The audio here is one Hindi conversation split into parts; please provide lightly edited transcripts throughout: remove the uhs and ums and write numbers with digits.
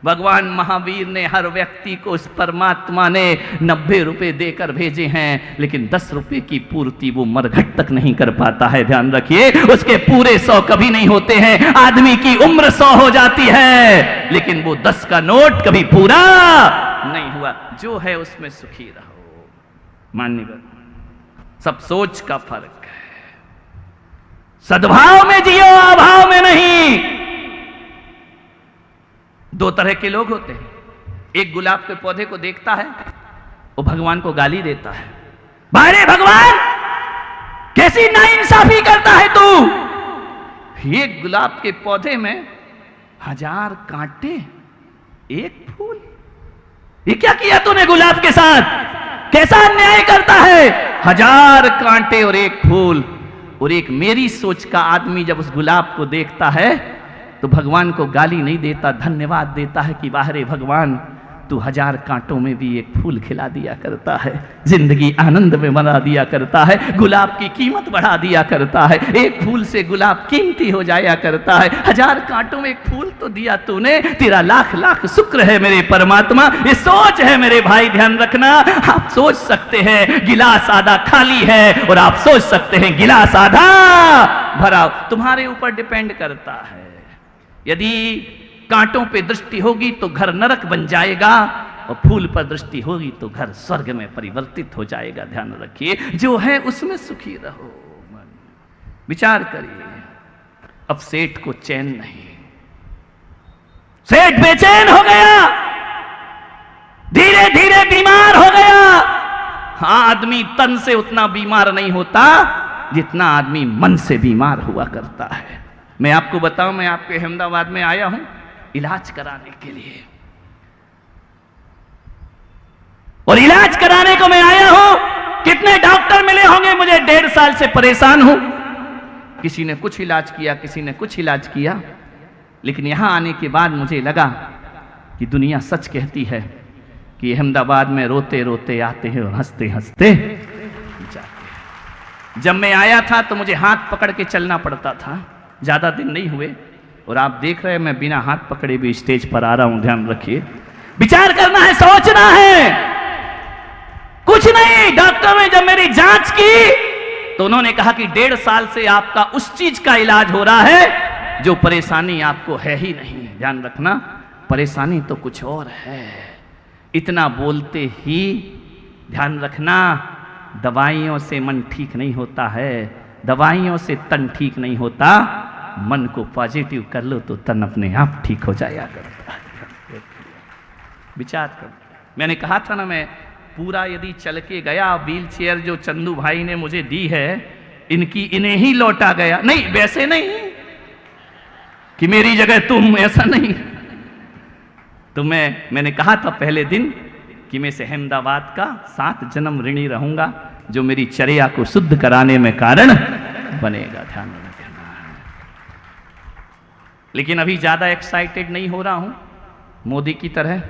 भगवान महावीर ने हर व्यक्ति को उस परमात्मा ने 90 रुपए देकर भेजे हैं, लेकिन 10 रुपए की पूर्ति वो मरघट तक नहीं कर पाता है। ध्यान रखिए, उसके पूरे 100 कभी नहीं होते हैं। आदमी की उम्र 100 हो जाती है, लेकिन वो 10 का नोट कभी पूरा नहीं हुआ। जो है उसमें सुखी रहो। मान्य सब सोच का फर्क है। सद्भाव में जियो, अभाव में नहीं। 2 तरह के लोग होते हैं। एक गुलाब के पौधे को देखता है, वो भगवान को गाली देता है, बारे भगवान कैसी नाइंसाफी करता है तू। एक गुलाब के पौधे में 1000 कांटे, एक फूल। ये क्या किया तूने गुलाब के साथ? कैसा अन्याय करता है? 1000 कांटे और एक फूल। और एक मेरी सोच का आदमी जब उस गुलाब को देखता है तो भगवान को गाली नहीं देता, धन्यवाद देता है कि वाह रे भगवान, तू 1000 कांटों में भी एक फूल खिला दिया करता है, जिंदगी आनंद में बना दिया करता है, गुलाब की कीमत बढ़ा दिया करता है, एक फूल से गुलाब कीमती हो जाया करता है। 1000 कांटों में एक फूल तो दिया तूने, तेरा लाख लाख शुक्र है मेरे परमात्मा। ये सोच है मेरे भाई, ध्यान रखना। आप सोच सकते हैं गिलास आधा खाली है, और आप सोच सकते हैं गिलास आधा भरा। तुम्हारे ऊपर डिपेंड करता है। यदि कांटों पे दृष्टि होगी तो घर नरक बन जाएगा, और फूल पर दृष्टि होगी तो घर स्वर्ग में परिवर्तित हो जाएगा। ध्यान रखिए, जो है उसमें सुखी रहो। विचार करिए। अब सेठ को चैन नहीं, सेठ बेचैन हो गया, धीरे धीरे बीमार हो गया। हाँ, आदमी तन से उतना बीमार नहीं होता जितना आदमी मन से बीमार हुआ करता है। मैं आपको बताऊं, मैं आपके अहमदाबाद में आया हूं इलाज कराने के लिए, और इलाज कराने को मैं आया हूं। कितने डॉक्टर मिले होंगे मुझे, 1.5 साल से परेशान हूं। किसी ने कुछ इलाज किया, किसी ने कुछ इलाज किया, लेकिन यहां आने के बाद मुझे लगा कि दुनिया सच कहती है कि अहमदाबाद में रोते रोते आते हैं और हंसते हंसते जाते हैं। जब मैं आया था तो मुझे हाथ पकड़ के चलना पड़ता था, ज्यादा दिन नहीं हुए, और आप देख रहे हैं मैं बिना हाथ पकड़े भी स्टेज पर आ रहा हूं। ध्यान रखिए, विचार करना है, सोचना है। कुछ नहीं, डॉक्टर ने जब मेरी जांच की तो उन्होंने कहा कि 1.5 साल से आपका उस चीज का इलाज हो रहा है जो परेशानी आपको है ही नहीं। ध्यान रखना, परेशानी तो कुछ और है। इतना बोलते ही ध्यान रखना, दवाइयों से मन ठीक नहीं होता है, दवाइयों से तन ठीक नहीं होता। मन को पॉजिटिव कर लो तो तन अपने आप ठीक हो जाया करता है। विचार करो, मैंने कहा था ना, मैं पूरा यदि चल के गया, व्हील चेयर जो चंदू भाई ने मुझे दी है इनकी इन्हें ही लौटा गया। नहीं, वैसे नहीं कि मेरी जगह तुम, ऐसा नहीं। तो मैंने कहा था पहले दिन कि मैं से अहमदाबाद का 7 जन्म ऋणी रहूंगा, जो मेरी चर्या को शुद्ध कराने में कारण बनेगा। ध्यान रखना। लेकिन अभी ज्यादा एक्साइटेड नहीं हो रहा हूं मोदी की तरह।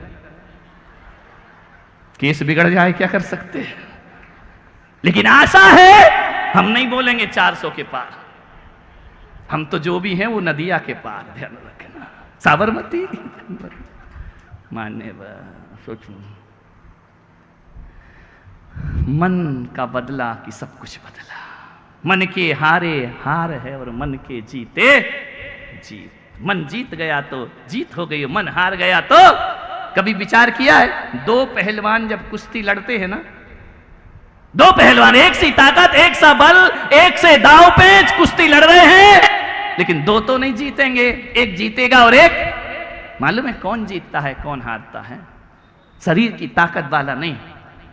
केस बिगड़ जाए, क्या कर सकते हैं, लेकिन आशा है हम नहीं बोलेंगे 400 के पार। हम तो जो भी हैं वो नदिया के पार। ध्यान रखना, साबरमती मान्य सोचो, मन का बदला कि सब कुछ बदला। मन के हारे हार है और मन के जीते जीत। मन जीत गया तो जीत हो गई, मन हार गया तो। कभी विचार किया है, 2 पहलवान जब कुश्ती लड़ते हैं ना, 2 पहलवान, एक सी ताकत, एक सा बल, एक से दांव पेच कुश्ती लड़ रहे हैं, लेकिन 2 तो नहीं जीतेंगे, एक जीतेगा और एक मालूम है कौन जीतता है कौन हारता है? शरीर की ताकत वाला नहीं।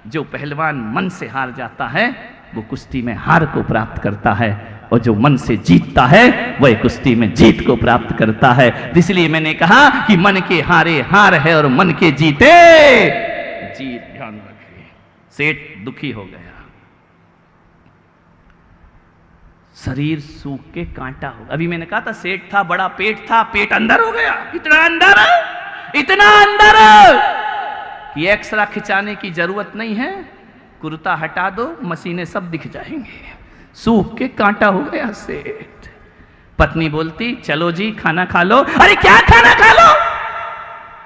जो पहलवान मन से हार जाता है वो कुश्ती में हार को प्राप्त करता है, और जो मन से जीतता है वह कुश्ती में जीत को प्राप्त करता है। इसलिए मैंने कहा कि मन के हारे हार है और मन के जीते जीत। ध्यान रखिए। सेठ दुखी हो गया, शरीर सूख के कांटा हो। अभी मैंने कहा था सेठ था, बड़ा पेट था, पेट अंदर हो गया, इतना अंदर कि एक्सरा खिंचाने की जरूरत नहीं है, कुर्ता हटा दो, मशीनें सब दिख जाएंगे। सूख के कांटा हो गया सेठ। पत्नी बोलती चलो जी खाना खा लो। अरे क्या खाना खा लो?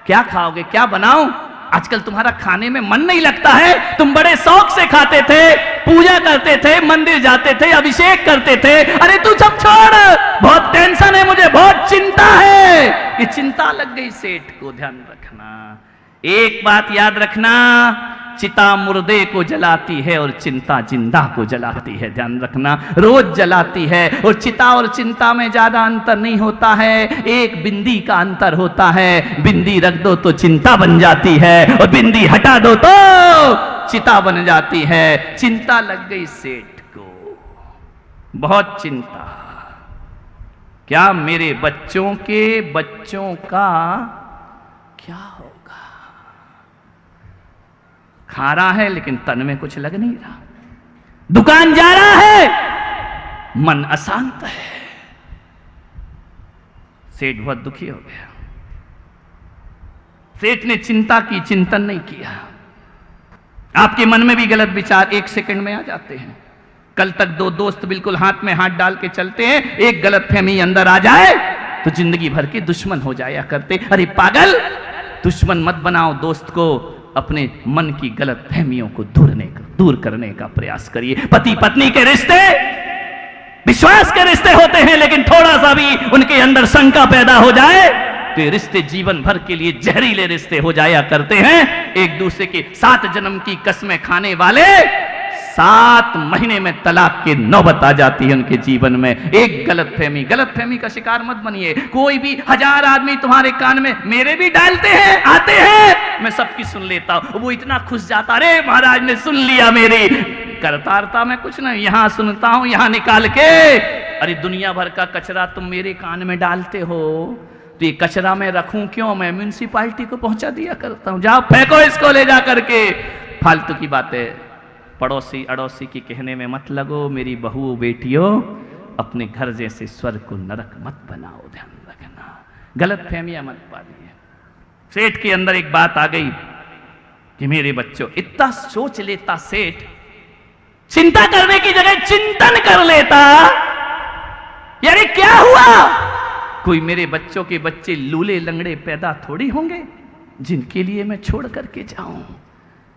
क्या खाओगे, क्या बनाऊं? आजकल तुम्हारा खाने में मन नहीं लगता है। तुम बड़े शौक से खाते थे, पूजा करते थे, मंदिर जाते थे, अभिषेक करते थे। अरे तू सब छोड़, बहुत टेंशन है मुझे, बहुत चिंता है। ये चिंता लग गई सेठ को। ध्यान रखना, एक बात याद रखना, चिता मुर्दे को जलाती है और चिंता जिंदा को जलाती है। ध्यान रखना, रोज जलाती है। और चिता और चिंता में ज्यादा अंतर नहीं होता है, एक बिंदी का अंतर होता है। बिंदी रख दो तो चिंता बन जाती है, और बिंदी हटा दो तो चिता बन जाती है। चिंता लग गई सेठ को, बहुत चिंता। क्या मेरे बच्चों के बच्चों का क्या होगा? खा रहा है लेकिन तन में कुछ लग नहीं रहा, दुकान जा रहा है, मन अशांत है। सेठ बहुत दुखी हो गया। सेठ ने चिंता की, चिंतन नहीं किया। आपके मन में भी गलत विचार एक सेकंड में आ जाते हैं। कल तक दो दोस्त बिल्कुल हाथ में हाथ डाल के चलते हैं, एक गलतफहमी अंदर आ जाए तो जिंदगी भर के दुश्मन हो जाया करते। अरे पागल, दुश्मन मत बनाओ दोस्त को, अपने मन की गलत फहमियों को दूर करने का प्रयास करिए। पति पत्नी के रिश्ते विश्वास के रिश्ते होते हैं, लेकिन थोड़ा सा भी उनके अंदर शंका पैदा हो जाए तो ये रिश्ते जीवन भर के लिए जहरीले रिश्ते हो जाया करते हैं। एक दूसरे के 7 जन्म की कसमें खाने वाले 7 महीने में तलाक की नौबत आ जाती है उनके जीवन में। एक गलतफहमी का शिकार मत बनिए। कोई भी 1000 आदमी तुम्हारे कान में मेरे भी डालते हैं, आते हैं, मैं सबकी सुन लेता हूं। वो इतना खुश जाता, अरे महाराज ने सुन लिया मेरी। करता मैं कुछ नहीं, यहां सुनता हूं, यहां निकाल के। अरे दुनिया भर का कचरा तुम मेरे कान में डालते हो, तो ये कचरा मैं रखूं क्यों? मैं म्यूनिसिपालिटी को पहुंचा दिया करता हूं। जाओ फेंको इसको ले जा करके। फालतू की बातें पड़ोसी अड़ोसी की कहने में मत लगो। मेरी बहू बेटियों, अपने घर जैसे स्वर्ग को नरक मत बनाओ। ध्यान रखना, गलत फहमियां मत पालिए। सेठ के अंदर एक बात आ गई कि मेरे बच्चों, इतना सोच लेता सेठ, चिंता करने की जगह चिंतन कर लेता। यार क्या हुआ? कोई मेरे बच्चों के बच्चे लूले लंगड़े पैदा थोड़ी होंगे जिनके लिए मैं छोड़ करके जाऊं।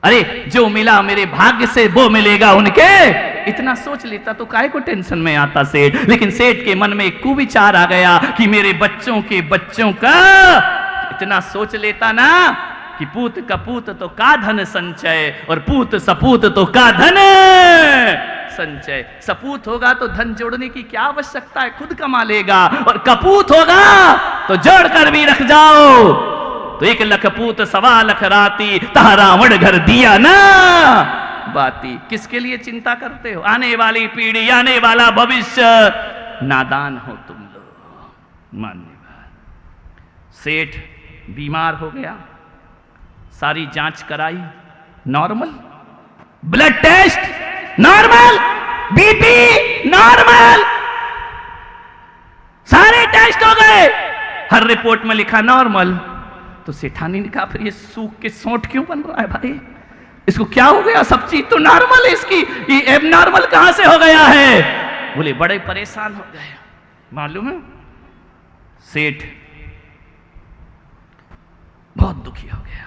अरे जो मिला मेरे भाग्य से वो मिलेगा उनके। इतना सोच लेता तो काहे को टेंशन में आता सेठ। लेकिन सेठ के मन में एक कुविचार आ गया कि मेरे बच्चों के बच्चों का। इतना सोच लेता ना कि पूत कपूत तो का धन संचय, और पूत सपूत तो का धन संचय। सपूत होगा तो धन जोड़ने की क्या आवश्यकता है, खुद कमा लेगा। और कपूत होगा तो जोड़ कर भी रख जाओ। तो 1 लख पूत 1.25 लाख राती, तहा रावण घर दिया ना बाती। किसके लिए चिंता करते हो? आने वाली पीढ़ी, आने वाला भविष्य। नादान हो तुम लोग। मान्यवर सेठ बीमार हो गया, सारी जांच कराई, normal, blood test normal, BP normal, सारे टेस्ट हो गए, हर रिपोर्ट में लिखा नॉर्मल। तो सेठानी ने कहा, फिर ये सूख के सोंठ क्यों बन रहा है भाई? इसको क्या हो गया? सब चीज तो नॉर्मल है इसकी, ये एबनॉर्मल कहां से हो गया है? बोले बड़े परेशान हो गए। मालूम है सेठ बहुत दुखी हो गया।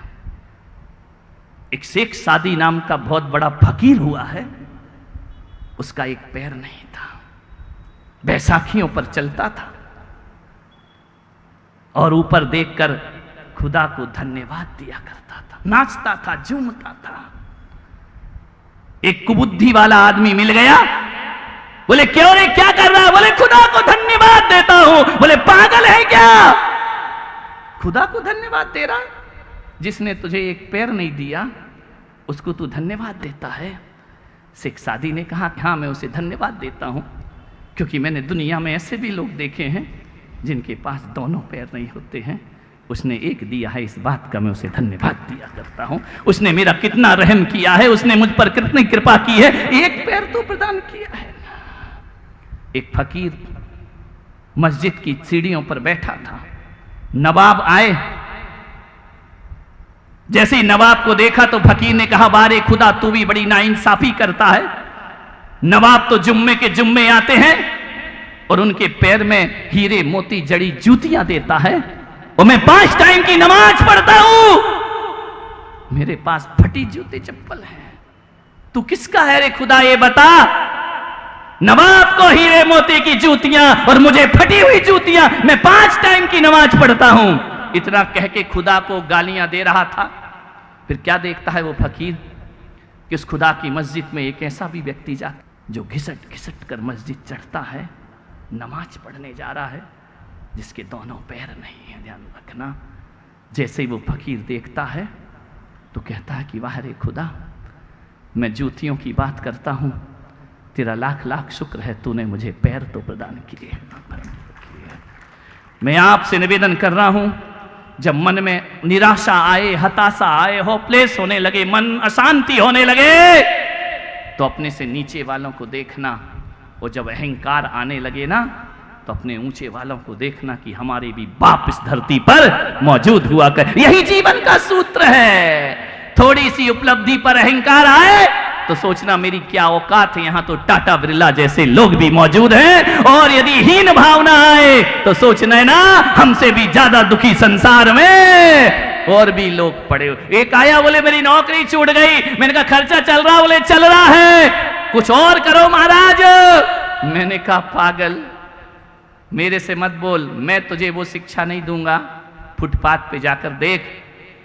एक शेख सादी नाम का बहुत बड़ा फकीर हुआ है, उसका एक पैर नहीं था, बैसाखियों पर चलता था और ऊपर देखकर खुदा को धन्यवाद दिया करता था, नाचता था, झूमता था। एक कुबुद्धि वाला आदमी मिल गया, बोले क्यों रे, क्या कर रहा है? बोले खुदा को धन्यवाद देता हूं। बोले पागल है क्या? खुदा को धन्यवाद दे रहा है? जिसने तुझे एक पैर नहीं दिया उसको तू धन्यवाद देता है? शेख सादी ने कहा कि हाँ मैं उसे धन्यवाद देता हूं, क्योंकि मैंने दुनिया में ऐसे भी लोग देखे हैं जिनके पास दोनों पैर नहीं होते हैं। उसने एक दिया है, इस बात का मैं उसे धन्यवाद दिया करता हूं। उसने मेरा कितना रहम किया है, उसने मुझ पर कितनी कृपा की है, एक पैर तो प्रदान किया है। एक फकीर मस्जिद की सीढ़ियों पर बैठा था, नवाब आए। जैसे ही नवाब को देखा तो फकीर ने कहा, बारे खुदा तू भी बड़ी नाइंसाफी करता है। नवाब तो जुम्मे के जुम्मे आते हैं और उनके पैर में हीरे मोती जड़ी जूतियां देता है, और मैं 5 टाइम की नमाज पढ़ता हूं, मेरे पास फटी जूते चप्पल है। तू किसका है रे खुदा, ये बता। नवाब को हीरे मोती की जूतियां और मुझे फटी हुई जूतियां, मैं 5 टाइम की नमाज पढ़ता हूं। इतना कह के खुदा को गालियां दे रहा था। फिर क्या देखता है वो फकीर कि उस खुदा की मस्जिद में एक ऐसा भी व्यक्ति जाता जो घिसट घिसट कर मस्जिद चढ़ता है, नमाज पढ़ने जा रहा है, जिसके दोनों पैर नहीं है। ध्यान रखना, जैसे ही वो फकीर देखता है तो कहता है कि वाह रे खुदा, मैं जूतियों की बात करता हूं, तेरा लाख लाख शुक्र है, तूने मुझे पैर तो प्रदान किए। मैं आपसे निवेदन कर रहा हूं, जब मन में निराशा आए, हताशा आए, होपलेस होने लगे, मन अशांति होने लगे, तो अपने से नीचे वालों को देखना, और जब अहंकार आने लगे ना, तो अपने ऊंचे वालों को देखना कि हमारे भी बाप इस धरती पर मौजूद हुआ कर। यही जीवन का सूत्र है। थोड़ी सी उपलब्धि पर अहंकार आए तो सोचना मेरी क्या औकात है, यहां तो टाटा बिरला जैसे लोग भी मौजूद हैं। और यदि हीन भावना आए तो सोचना है ना, हमसे भी ज्यादा दुखी संसार में और भी लोग पड़े। एक आया, बोले मेरी नौकरी छूट गई। मैंने कहा खर्चा चल रहा, बोले चल रहा है, कुछ और करो महाराज। मैंने कहा पागल, मेरे से मत बोल, मैं तुझे वो शिक्षा नहीं दूंगा। फुटपाथ पे जाकर देख,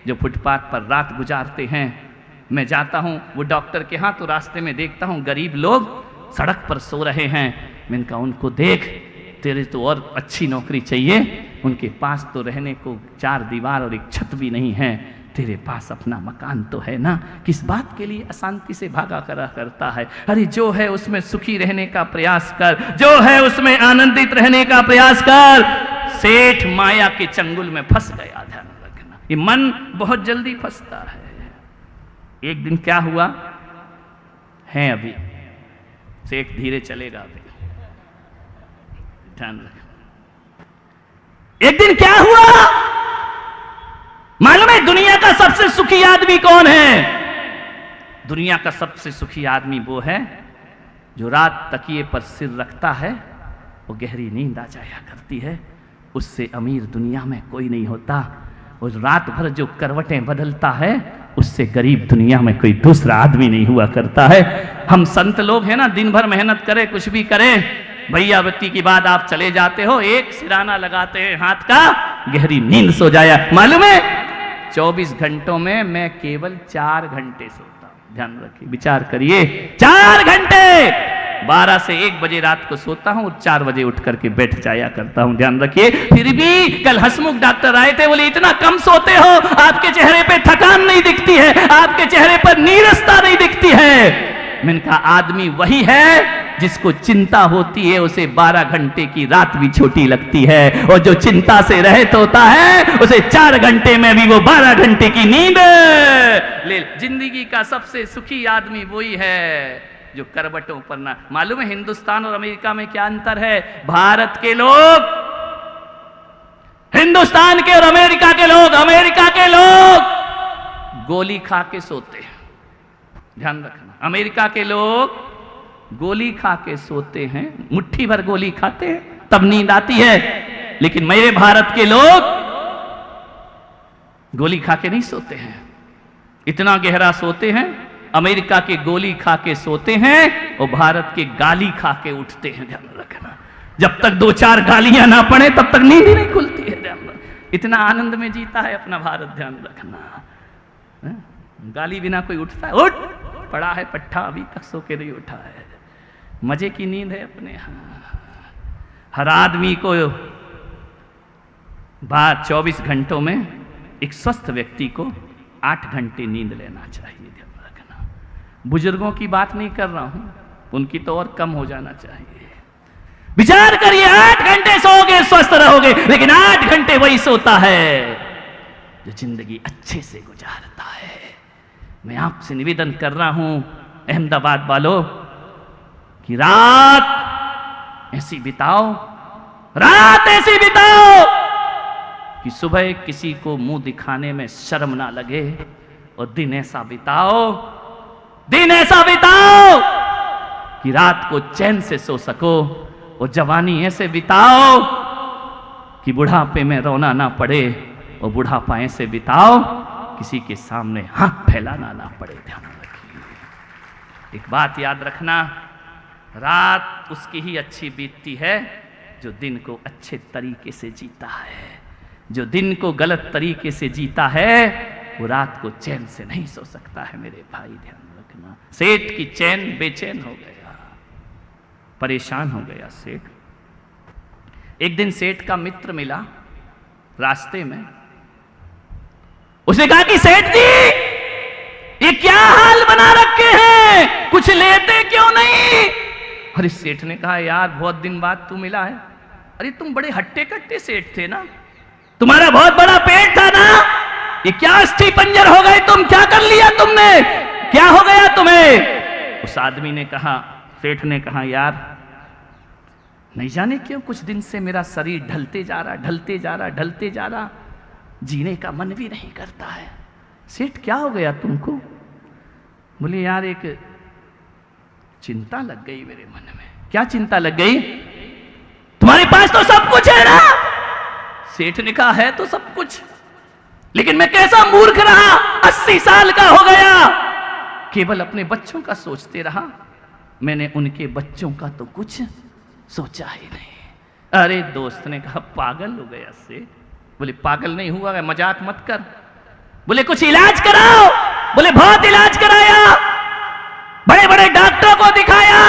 जो फुटपाथ पर रात गुजारते हैं। मैं जाता हूं वो डॉक्टर के यहाँ, तो रास्ते में देखता हूं गरीब लोग सड़क पर सो रहे हैं। मैंने कहा उनको देख, तेरे तो और अच्छी नौकरी चाहिए, उनके पास तो रहने को 4 दीवार और एक छत भी नहीं है, तेरे पास अपना मकान तो है ना, किस बात के लिए अशांति से भागा करा करता है। अरे जो है उसमें सुखी रहने का प्रयास कर, जो है उसमें आनंदित रहने का प्रयास कर। सेठ माया के चंगुल में फंस गया। ध्यान रखना, ये मन बहुत जल्दी फंसता है। एक दिन क्या हुआ है, अभी सेठ धीरे चलेगा, अभी ध्यान रखना। एक दिन क्या हुआ मालूम है? दुनिया का सबसे सुखी आदमी कौन है? दुनिया का सबसे सुखी आदमी वो है जो रात तकिए पर सिर रखता है, वो गहरी नींद आ जाया करती है। उससे अमीर दुनिया में कोई नहीं होता। और रात भर जो करवटें बदलता है, उससे गरीब दुनिया में कोई दूसरा आदमी नहीं हुआ करता है। हम संत लोग हैं ना, दिन भर मेहनत करें, कुछ भी करें, भैया बत्ती के बाद आप चले जाते हो, एक सिराना लगाते हैं हाथ का, गहरी नींद सो जाया। मालूम है 24 घंटों में मैं केवल 4 घंटे सोता हूं। ध्यान रखिए, विचार करिए, 4 घंटे। 12 से 1 बजे रात को सोता हूं और 4 बजे उठ करके बैठ जाया करता हूं। ध्यान रखिए। फिर भी कल हसमुख डॉक्टर आए थे, बोले इतना कम सोते हो, आपके चेहरे पे थकान नहीं दिखती है, आपके चेहरे पर नीरसता नहीं दिखती है। मैंने कहा आदमी वही है जिसको चिंता होती है, उसे 12 घंटे की रात भी छोटी लगती है, और जो चिंता से रहित होता है उसे 4 घंटे में भी वो 12 घंटे की नींद ले। जिंदगी का सबसे सुखी आदमी वही है जो करवटों पर ना। मालूम है हिंदुस्तान और अमेरिका में क्या अंतर है? भारत के लोग हिंदुस्तान के और अमेरिका के लोग गोली खा के सोते हैं। ध्यान रखना, अमेरिका के लोग गोली खा के सोते हैं, मुट्ठी भर गोली खाते हैं तब नींद आती है। लेकिन मेरे भारत के लोग गोली खा के नहीं सोते हैं, इतना गहरा सोते हैं। अमेरिका के गोली खा के सोते हैं और भारत के गाली खा के उठते हैं। ध्यान रखना, जब तक 2-4 गालियां ना पड़े तब तक नींद ही नहीं खुलती है। ध्यान रखना, इतना आनंद में जीता है अपना भारत। ध्यान रखना, गाली बिना कोई उठता है? उठ पड़ा है पट्टा, अभी तक सो के नहीं उठा है। मजे की नींद है अपने यहाँ। हर आदमी को 24 घंटों में, एक स्वस्थ व्यक्ति को 8 घंटे नींद लेना चाहिए। ध्यान रखना, बुजुर्गों की बात नहीं कर रहा हूं, उनकी तो और कम हो जाना चाहिए। विचार करिए, 8 घंटे सोओगे स्वस्थ रहोगे, लेकिन 8 घंटे वही सोता है जो जिंदगी अच्छे से गुजारता है। मैं आपसे निवेदन कर रहा हूं अहमदाबाद वालों कि रात ऐसी बिताओ कि सुबह किसी को मुंह दिखाने में शर्म ना लगे, और दिन ऐसा बिताओ कि रात को चैन से सो सको, और जवानी ऐसे बिताओ कि बुढ़ापे में रोना ना पड़े और बुढ़ापा ऐसे बिताओ किसी के सामने हाथ फैलाना ना पड़े। ध्यान रखिए, एक बात याद रखना, रात उसकी ही अच्छी बीतती है जो दिन को अच्छे तरीके से जीता है। जो दिन को गलत तरीके से जीता है वो रात को चैन से नहीं सो सकता है। मेरे भाई ध्यान रखना, सेठ की चैन बेचैन हो गया, परेशान हो गया सेठ। एक दिन सेठ का मित्र मिला रास्ते में, उसने कहा कि सेठ जी ये क्या हाल बना रखे हैं, कुछ लेते क्यों नहीं? अरे सेठ ने कहा यार बहुत दिन बाद तू मिला है। अरे तुम बड़े हट्टे कट्टे सेठ थे ना, तुम्हारा बहुत बड़ा पेट था ना, ये क्या अस्थि पंजर हो गए तुम, क्या कर लिया तुमने, क्या हो गया तुम्हें? उस आदमी ने कहा, सेठ ने कहा यार नहीं जाने क्यों कुछ दिन से मेरा शरीर ढलते जा रहा, ढलते जा रहा, ढलते जा रहा, जीने का मन भी नहीं करता है। सेठ क्या हो गया तुमको? बोले यार एक चिंता लग गई मेरे मन में। क्या चिंता लग गई? तुम्हारे पास तो सब कुछ है ना। सेठ ने कहा है तो सब कुछ, लेकिन मैं कैसा मूर्ख रहा, 80 साल का हो गया, केवल अपने बच्चों का सोचते रहा, मैंने उनके बच्चों का तो कुछ सोचा ही नहीं। अरे दोस्त ने कहा पागल हो गया सेठ। बोले पागल नहीं हुआ है, मजाक मत कर। बोले कुछ इलाज कराओ। बोले बहुत इलाज कराया, बड़े बड़े डॉक्टरों को दिखाया,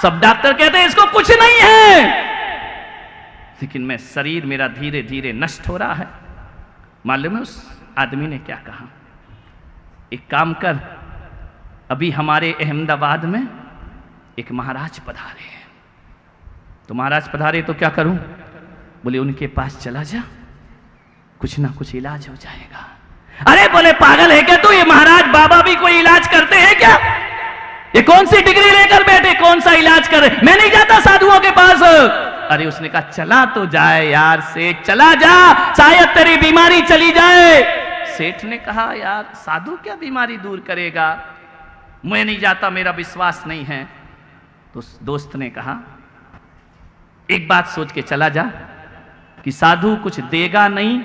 सब डॉक्टर कहते हैं इसको कुछ नहीं है, लेकिन मैं शरीर मेरा धीरे धीरे नष्ट हो रहा है। मालूम है उस आदमी ने क्या कहा? एक काम कर, अभी हमारे अहमदाबाद में एक महाराज पधारे हैं, तो महाराज पधारे तो क्या करूं? बोले उनके पास चला जा, कुछ ना कुछ इलाज हो जाएगा। अरे बोले पागल है क्या तू, ये महाराज बाबा भी कोई इलाज करते हैं क्या? ये कौन सी डिग्री लेकर बैठे, कौन सा इलाज कर रहे? मैं नहीं जाता साधुओं के पास। अरे उसने कहा चला तो जाए यार सेठ, चला जा, शायद तेरी बीमारी चली जाए। सेठ ने कहा यार साधु क्या बीमारी दूर करेगा, मैं नहीं जाता, मेरा विश्वास नहीं है। तो दोस्त ने कहा एक बात सोच के चला जा कि साधु कुछ देगा नहीं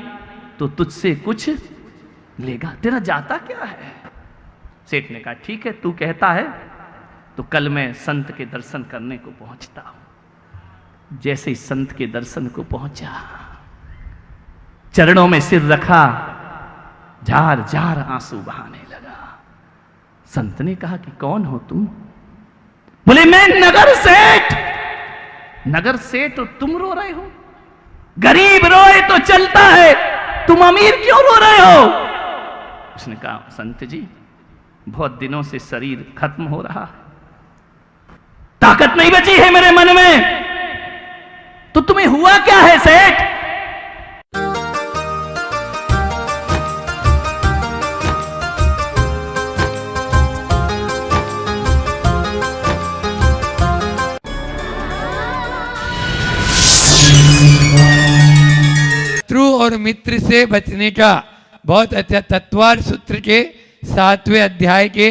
तो तुझसे कुछ लेगा, तेरा जाता क्या है? सेठ ने कहा ठीक है तू कहता है तो कल मैं संत के दर्शन करने को पहुंचता हूं। जैसे ही संत के दर्शन को पहुंचा, चरणों में सिर रखा, झार झार आंसू बहाने लगा। संत ने कहा कि कौन हो तुम? बोले मैं नगर सेठ। नगर सेठ और तुम रो रहे हो? गरीब रोए तो चलता है, तुम अमीर क्यों रो रहे हो? उसने कहा संत जी बहुत दिनों से शरीर खत्म हो रहा है, ताकत नहीं बची है मेरे मन में। तो तुम्हें हुआ क्या है सेठ? शत्रु और मित्र से बचने का बहुत अच्छा तत्वार्थ सूत्र के 7वें अध्याय के